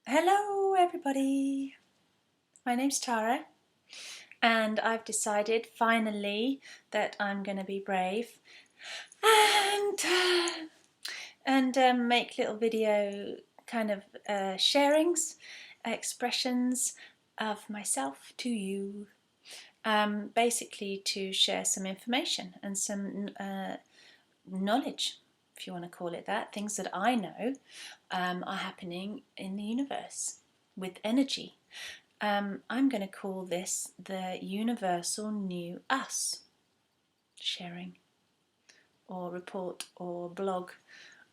Hello everybody, my name's Tara and I've decided finally that I'm going to be brave and make little video kind of sharings, expressions of myself to you, basically to share some information and some knowledge, if you want to call it that, things that I know are happening in the universe with energy. I'm going to call this the universal new us sharing or report or blog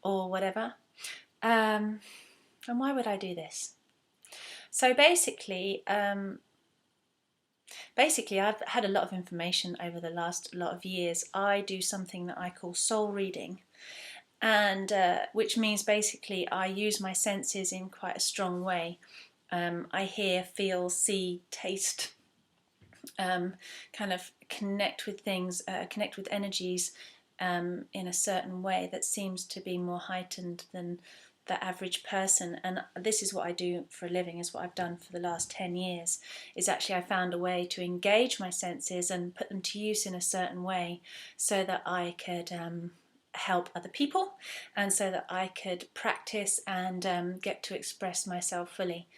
or whatever. And why would I do this? So basically I've had a lot of information over the last lot of years. I do something that I call soul reading, and which means basically I use my senses in quite a strong way. I hear, feel, see, taste, kind of connect with things, connect with energies in a certain way that seems to be more heightened than the average person. And this is what I do for a living, is what I've done for the last 10 years, is actually I found a way to engage my senses and put them to use in a certain way so that I could help other people and so that I could practice and get to express myself fully.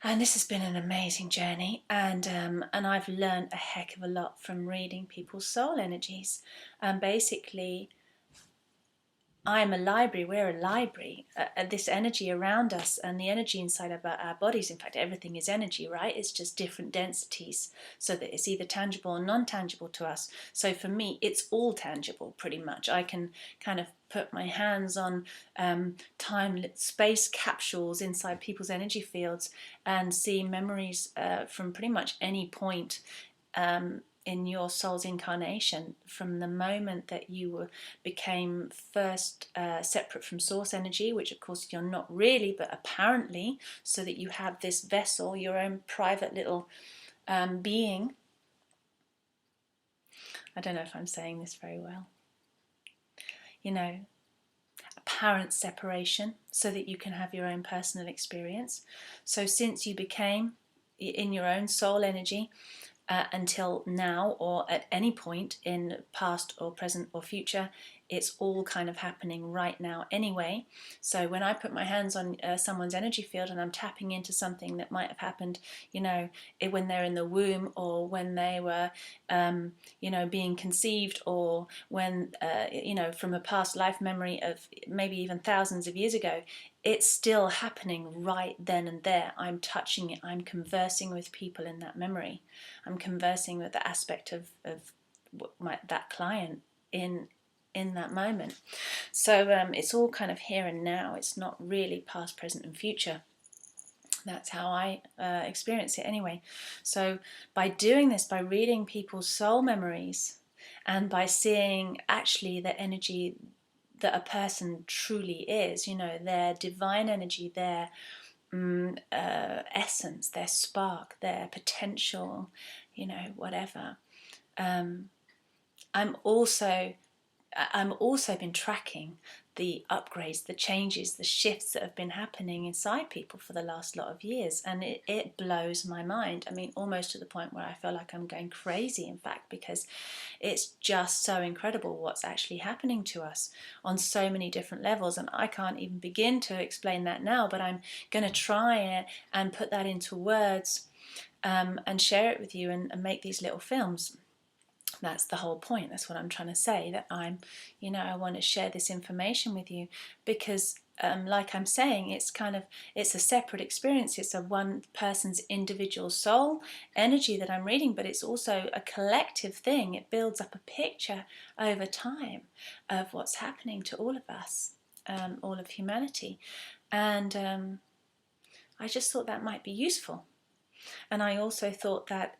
And this has been an amazing journey, and I've learned a heck of a lot from reading people's soul energies. And basically, I'm a library, we're a library. This energy around us and the energy inside of our bodies, in fact, everything is energy, right? It's just different densities so that it's either tangible or non-tangible to us. So for me, it's all tangible pretty much. I can kind of put my hands on time space capsules inside people's energy fields and see memories from pretty much any point in your soul's incarnation, from the moment that you became first separate from source energy, which of course you're not really, but apparently, so that you have this vessel, your own private little being. I don't know if I'm saying this very well. You know, apparent separation so that you can have your own personal experience. So since you became in your own soul energy, until now, or at any point in past or present or future, it's all kind of happening right now anyway. So when I put my hands on someone's energy field and I'm tapping into something that might have happened, you know, when they're in the womb, or when they were, you know, being conceived, or when, you know, from a past life memory of maybe even thousands of years ago, it's still happening right then and there. I'm touching it. I'm conversing with people in that memory. I'm conversing with the aspect of that client in that moment. So it's all kind of here and now. It's not really past, present and future. That's how I experience it anyway. So by doing this, by reading people's soul memories, and by seeing actually the energy that a person truly is, you know, their divine energy, their essence, their spark, their potential, you know, whatever. I'm also been tracking the upgrades, the changes, the shifts that have been happening inside people for the last lot of years, and it blows my mind. I mean, almost to the point where I feel like I'm going crazy, in fact, because it's just so incredible what's actually happening to us on so many different levels, and I can't even begin to explain that now, but I'm going to try it and put that into words and share it with you and make these little films. That's the whole point. That's what I'm trying to say, that I'm, you know, I want to share this information with you because like I'm saying, it's a separate experience. It's a one person's individual soul energy that I'm reading, but it's also a collective thing. It builds up a picture over time of what's happening to all of us, all of humanity. And I just thought that might be useful. And I also thought that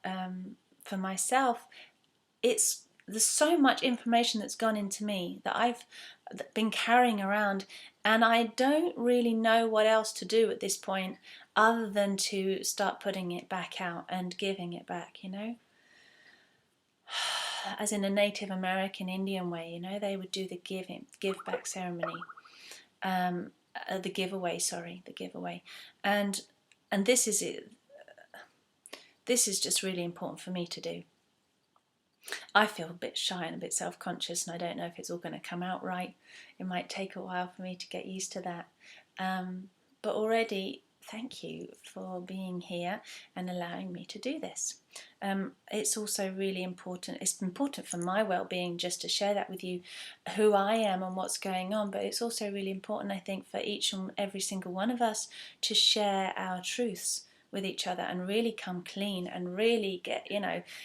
for myself, there's so much information that's gone into me that I've been carrying around, and I don't really know what else to do at this point other than to start putting it back out and giving it back, you know, as in a Native American Indian way, you know, they would do the give back ceremony. the giveaway, sorry, the giveaway. And this is it. This is just really important for me to do. I feel a bit shy and a bit self-conscious, and I don't know if it's all going to come out right. It might take a while for me to get used to that. But already, thank you for being here and allowing me to do this. It's also really important. It's important for my well-being just to share that with you, who I am and what's going on. But it's also really important, I think, for each and every single one of us to share our truths with each other and really come clean and really get,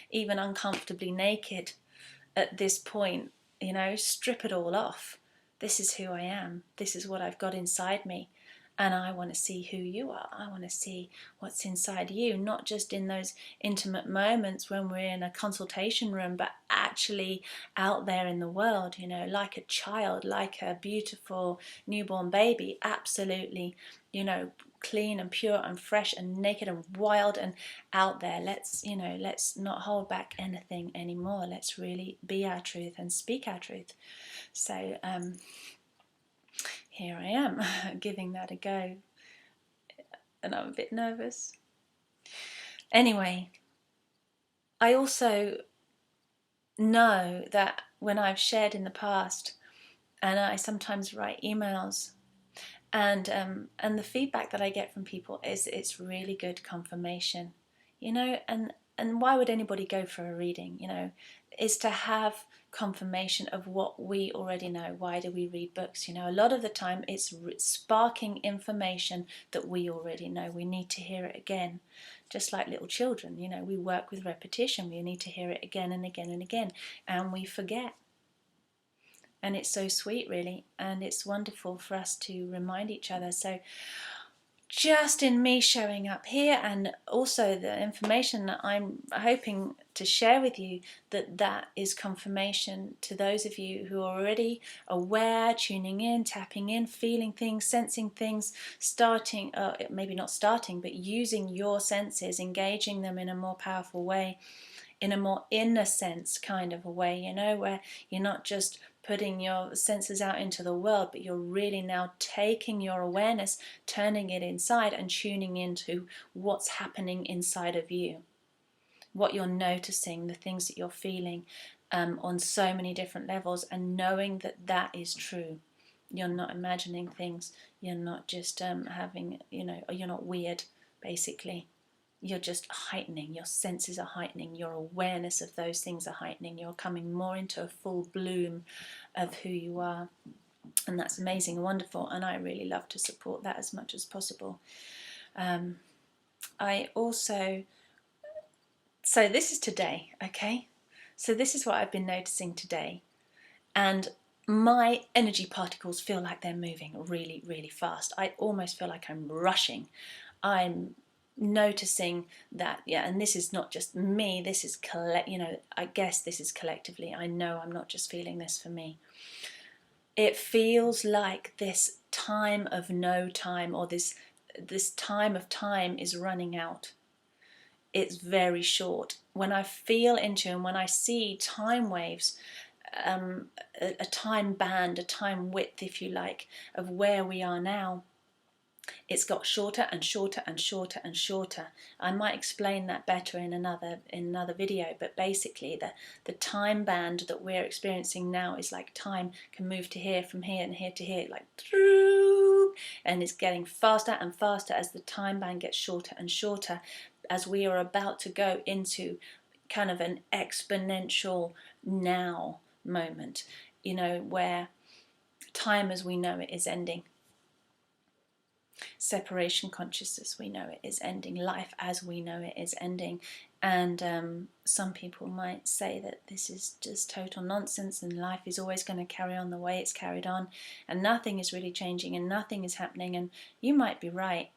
even uncomfortably naked at this point, strip it all off. This is who I am. This is what I've got inside me. And I want to see who you are. I want to see what's inside you, not just in those intimate moments when we're in a consultation room, but actually out there in the world, like a child, like a beautiful newborn baby, absolutely, clean and pure and fresh and naked and wild and out there. Let's not hold back anything anymore. Let's really be our truth and speak our truth. So here I am giving that a go, and I'm a bit nervous. Anyway, I also know that when I've shared in the past, and I sometimes write emails, and the feedback that I get from people is it's really good confirmation, and why would anybody go for a reading, is to have confirmation of what we already know. Why do we read books? A lot of the time it's sparking information that we already know. We need to hear it again, just like little children. We work with repetition. We need to hear it again and again and again, and we forget. And it's so sweet, really, and it's wonderful for us to remind each other. So just in me showing up here, and also the information that I'm hoping to share with you, that is confirmation to those of you who are already aware, tuning in, tapping in, feeling things, sensing things, maybe not starting, but using your senses, engaging them in a more powerful way, in a more inner sense kind of a way, where you're not just putting your senses out into the world, but you're really now taking your awareness, turning it inside and tuning into what's happening inside of you, what you're noticing, the things that you're feeling on so many different levels, and knowing that that is true. You're not imagining things. You're not just you're not weird, basically. You're just heightening, your senses are heightening, your awareness of those things are heightening, you're coming more into a full bloom of who you are. And that's amazing and wonderful, and I really love to support that as much as possible. So this is today, okay? So this is what I've been noticing today. And my energy particles feel like they're moving really, really fast. I almost feel like I'm rushing. I'm noticing that, and this is not just me, this is I guess this is collectively. I know I'm not just feeling this for me. It feels like this time of no time, or this time of time is running out. It's very short. When I feel into and when I see time waves, a time band, a time width, if you like, of where we are now, it's got shorter and shorter and shorter and shorter. I might explain that better in another video, but basically the time band that we're experiencing now is like time can move to here, from here and here to here, like and it's getting faster and faster as the time band gets shorter and shorter, as we are about to go into kind of an exponential now moment, where time as we know it is ending. Separation consciousness, we know it is ending. Life as we know it is ending. And some people might say that this is just total nonsense and life is always going to carry on the way it's carried on and nothing is really changing and nothing is happening. And you might be right.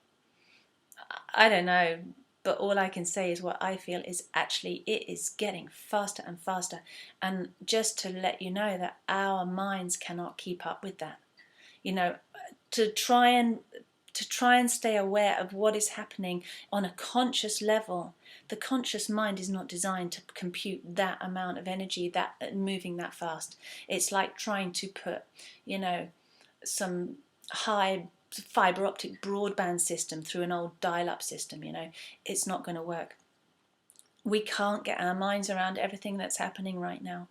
I don't know. But all I can say is what I feel is actually it is getting faster and faster. And just to let you know that our minds cannot keep up with that. To try and stay aware of what is happening on a conscious level. The conscious mind is not designed to compute that amount of energy, that moving that fast. It's like trying to put, some high fibre optic broadband system through an old dial-up system, you know, it's not going to work. We can't get our minds around everything that's happening right now.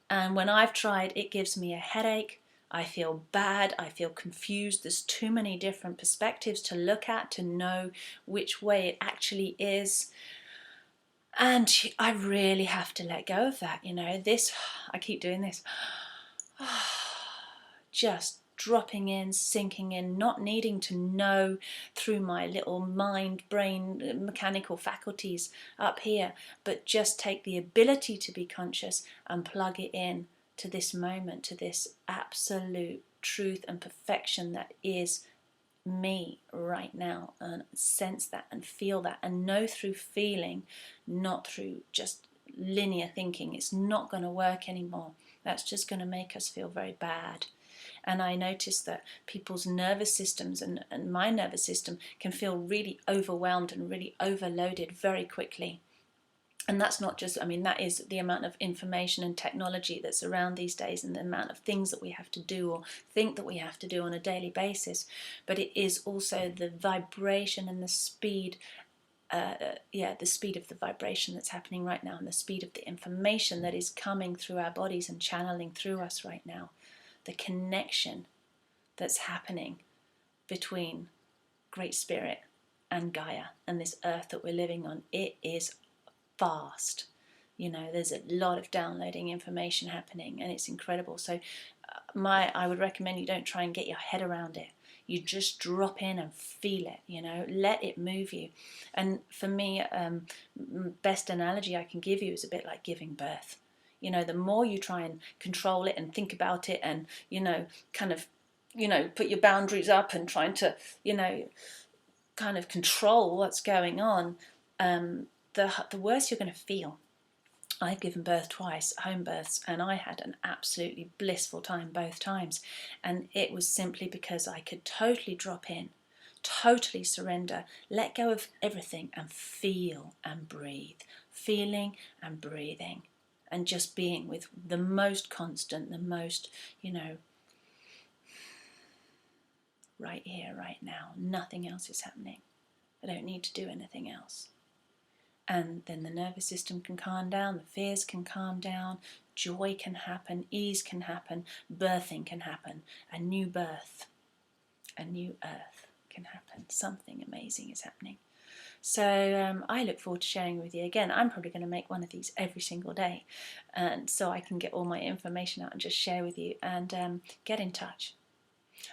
And when I've tried, it gives me a headache. I feel bad. I feel confused. There's too many different perspectives to look at to know which way it actually is. And I really have to let go of that, you know. This, I keep doing this. Just dropping in, sinking in, not needing to know through my little mind, brain, mechanical faculties up here, but just take the ability to be conscious and plug it in to this moment, to this absolute truth and perfection that is me right now, and sense that and feel that and know through feeling, not through just linear thinking. It's not going to work anymore. That's just going to make us feel very bad. And I noticed that people's nervous systems and my nervous system can feel really overwhelmed and really overloaded very quickly. And that's not just, I mean, that is the amount of information and technology that's around these days and the amount of things that we have to do or think that we have to do on a daily basis. But it is also the vibration and the speed, the speed of the vibration that's happening right now, and the speed of the information that is coming through our bodies and channeling through us right now. The connection that's happening between Great Spirit and Gaia and this earth that we're living on, it is fast. You know, there's a lot of downloading information happening, and it's incredible. So I would recommend you don't try and get your head around it. You just drop in and feel it, you know, let it move you. And for me, best analogy I can give you is a bit like giving birth. You know, the more you try and control it and think about it and, you know, kind of, you know, put your boundaries up and trying to, you know, kind of control what's going on, the worse you're going to feel. I've given birth twice, home births, and I had an absolutely blissful time both times. And it was simply because I could totally drop in, totally surrender, let go of everything and feel and breathe, feeling and breathing, and just being with the most constant, the most, you know, right here, right now. Nothing else is happening. I don't need to do anything else. And then the nervous system can calm down, the fears can calm down, joy can happen, ease can happen, birthing can happen, a new birth, a new earth can happen. Something amazing is happening. So I look forward to sharing with you. Again, I'm probably going to make one of these every single day, and so I can get all my information out and just share with you, and get in touch.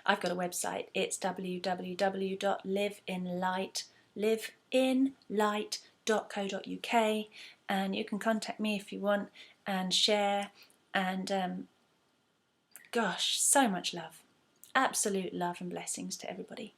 I've got a website. It's www.liveinlight.co.uk, and you can contact me if you want and share. And gosh, so much love, absolute love and blessings to everybody.